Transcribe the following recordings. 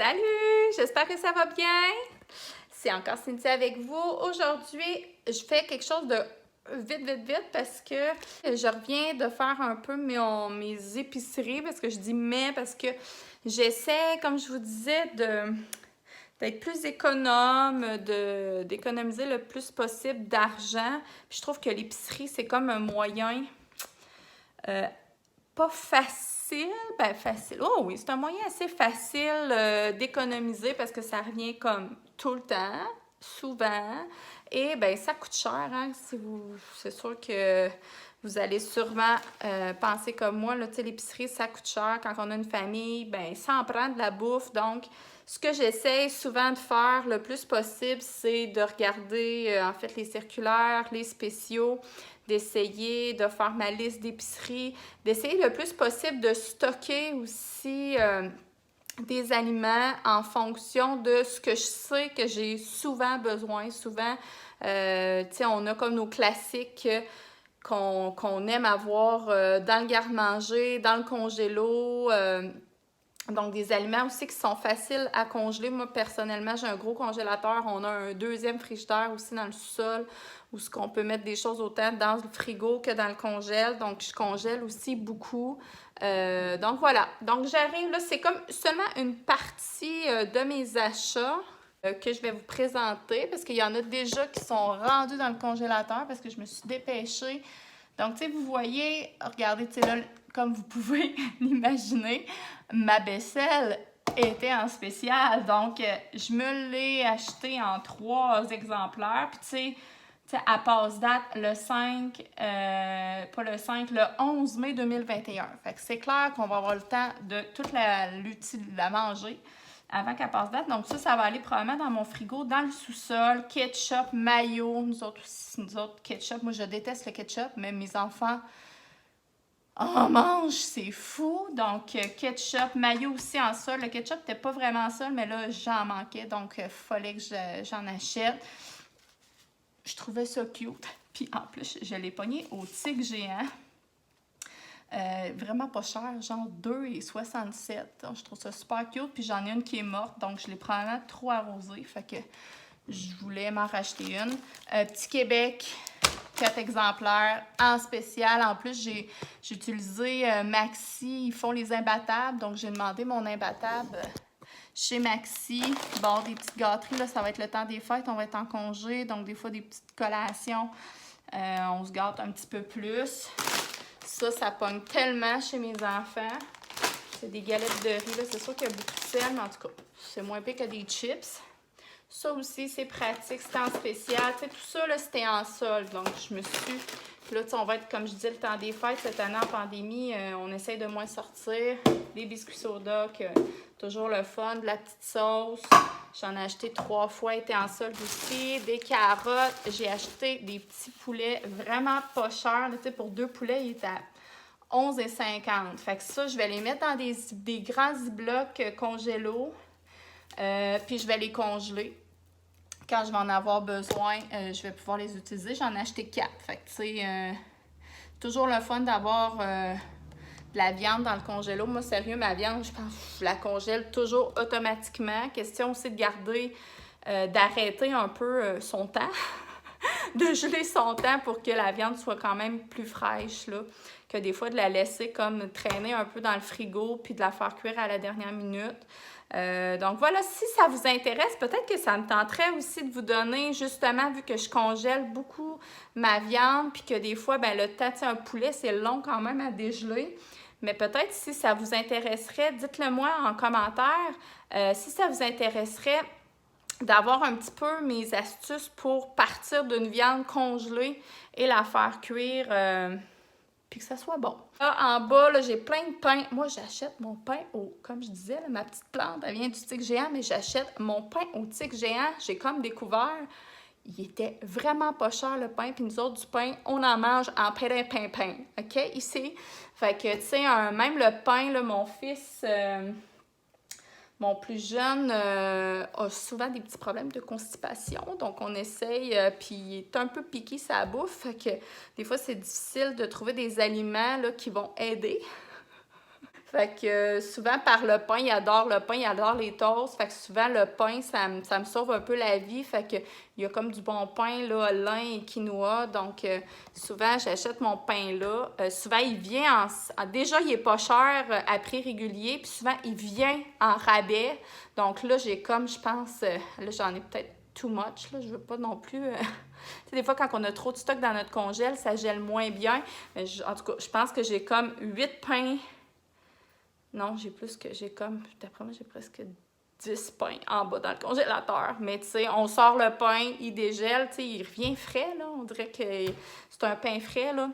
Salut! J'espère que ça va bien. C'est encore Cynthia avec vous. Aujourd'hui, je fais quelque chose de vite parce que je reviens de faire un peu mes épiceries, parce que je dis mais parce que j'essaie, comme je vous disais, d'être plus économe, d'économiser le plus possible d'argent. Puis je trouve que l'épicerie, c'est comme un moyen pas facile, ben facile, oh oui, c'est un moyen assez facile d'économiser parce que ça revient comme tout le temps, souvent, et ben ça coûte cher, hein, c'est sûr que vous allez sûrement penser comme moi, là, tu sais, l'épicerie, ça coûte cher, quand on a une famille, ben ça en prend de la bouffe, donc ce que j'essaie souvent de faire le plus possible, c'est de regarder, en fait, les circulaires, les spéciaux, d'essayer de faire ma liste d'épicerie, d'essayer le plus possible de stocker aussi des aliments en fonction de ce que je sais que j'ai souvent besoin. Souvent, tu sais, on a comme nos classiques qu'on aime avoir dans le garde-manger, dans le congélo. Donc, des aliments aussi qui sont faciles à congeler. Moi, personnellement, j'ai un gros congélateur. On a un deuxième frigidaire aussi dans le sous-sol où ce qu'on peut mettre des choses autant dans le frigo que dans le congèle. Donc, je congèle aussi beaucoup. Donc, voilà. Donc, j'arrive là. C'est comme seulement une partie de mes achats que je vais vous présenter parce qu'il y en a déjà qui sont rendus dans le congélateur parce que je me suis dépêchée. Donc, tu sais, vous voyez, regardez, tu sais, là, comme vous pouvez l'imaginer, ma vaisselle était en spécial. Donc, je me l'ai acheté en 3 exemplaires. Puis, tu sais, à passe date le 5, pas le 5, le 11 mai 2021. Fait que c'est clair qu'on va avoir le temps de toute la manger avant qu'elle passe date. Donc ça va aller probablement dans mon frigo, dans le sous-sol. Ketchup, mayo, nous autres, ketchup. Moi, je déteste le ketchup, mais mes enfants en mangent, c'est fou. Donc, ketchup, mayo aussi en sol. Le ketchup n'était pas vraiment en sol, mais là, j'en manquais, donc il fallait que j'en achète. Je trouvais ça cute. Puis en plus, je l'ai pogné au Tigre géant. Vraiment pas cher, genre 2,67. Donc, je trouve ça super cute. Puis j'en ai une qui est morte, donc je l'ai probablement trop arrosée. Fait que je voulais m'en racheter une. Petit Québec, 4 exemplaires en spécial. En plus, j'ai utilisé Maxi. Ils font les imbattables. Donc, j'ai demandé mon imbattable chez Maxi. Bon, des petites gâteries, là, ça va être le temps des fêtes. On va être en congé. Donc, des fois, des petites collations. On se gâte un petit peu plus. Ça pogne tellement chez mes enfants. C'est des galettes de riz, là. C'est sûr qu'il y a beaucoup de sel, mais en tout cas, c'est moins pire que des chips. Ça aussi, c'est pratique, c'est en spécial. Tu sais, tout ça, là, c'était en solde. Donc, je me suis... Puis là, tu sais, on va être, comme je dis, le temps des fêtes. Cette année, en pandémie, on essaye de moins sortir. Des biscuits soda, toujours le fun. De la petite sauce. J'en ai acheté 3 fois, était en solde aussi. Des carottes. J'ai acheté des petits poulets vraiment pas chers. Tu sais, pour 2 poulets, il était à 11,50. Fait que ça, je vais les mettre dans des grands ziplocs congélo. Puis je vais les congeler. Quand je vais en avoir besoin, je vais pouvoir les utiliser. J'en ai acheté 4. Fait que, tu sais, toujours le fun d'avoir de la viande dans le congélo. Moi, sérieux, ma viande, je pense que je la congèle toujours automatiquement. Question aussi de garder, d'arrêter un peu son temps. De geler son temps pour que la viande soit quand même plus fraîche, là, que des fois de la laisser comme traîner un peu dans le frigo puis de la faire cuire à la dernière minute. Donc voilà, si ça vous intéresse, peut-être que ça me tenterait aussi de vous donner, justement, vu que je congèle beaucoup ma viande puis que des fois, ben le temps, tu sais, un poulet, c'est long quand même à dégeler. Mais peut-être si ça vous intéresserait, dites-le moi en commentaire, si ça vous intéresserait d'avoir un petit peu mes astuces pour partir d'une viande congelée et la faire cuire, puis que ça soit bon. Là, en bas, là, j'ai plein de pain. Moi, j'achète mon pain comme je disais, là, ma petite plante, elle vient du Tigre géant, mais j'achète mon pain au Tigre géant. J'ai comme découvert, il était vraiment pas cher le pain, puis nous autres, du pain, on en mange en pain, OK, ici? Fait que, tu sais, même le pain, là, mon fils... Mon plus jeune a souvent des petits problèmes de constipation, donc on essaye, puis il est un peu piqué sa bouffe, fait que des fois c'est difficile de trouver des aliments là, qui vont aider. Fait que souvent par le pain, il adore le pain, il adore les toasts. Fait que souvent le pain, ça me sauve un peu la vie. Fait que il y a comme du bon pain, là, lin et quinoa. Donc souvent, j'achète mon pain là. Souvent, il vient déjà, il est pas cher à prix régulier. Puis souvent, il vient en rabais. Donc là, j'ai comme, je pense, là, j'en ai peut-être too much. Là, je veux pas non plus. Des fois, quand on a trop de stock dans notre congèle, ça gèle moins bien. En tout cas, je pense que j'ai comme 8 pains. Non, j'ai comme, d'après moi, j'ai presque 10 pains en bas dans le congélateur. Mais tu sais, on sort le pain, il dégèle, tu sais, il revient frais, là. On dirait que c'est un pain frais, là.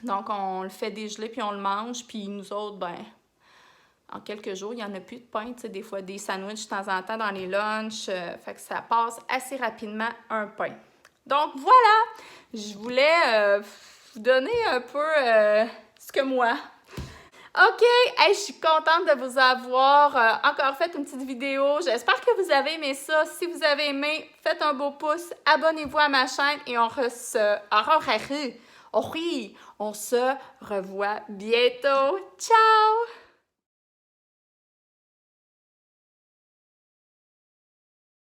Donc, on le fait dégeler, puis on le mange. Puis nous autres, ben, en quelques jours, il n'y en a plus de pain. Tu sais, des fois, des sandwichs de temps en temps dans les lunchs. Fait que ça passe assez rapidement, un pain. Donc, voilà! Je voulais vous donner un peu ce que moi... OK, hey, je suis contente de vous avoir encore fait une petite vidéo. J'espère que vous avez aimé ça. Si vous avez aimé, faites un beau pouce, abonnez-vous à ma chaîne et on se revoit bientôt. Ciao!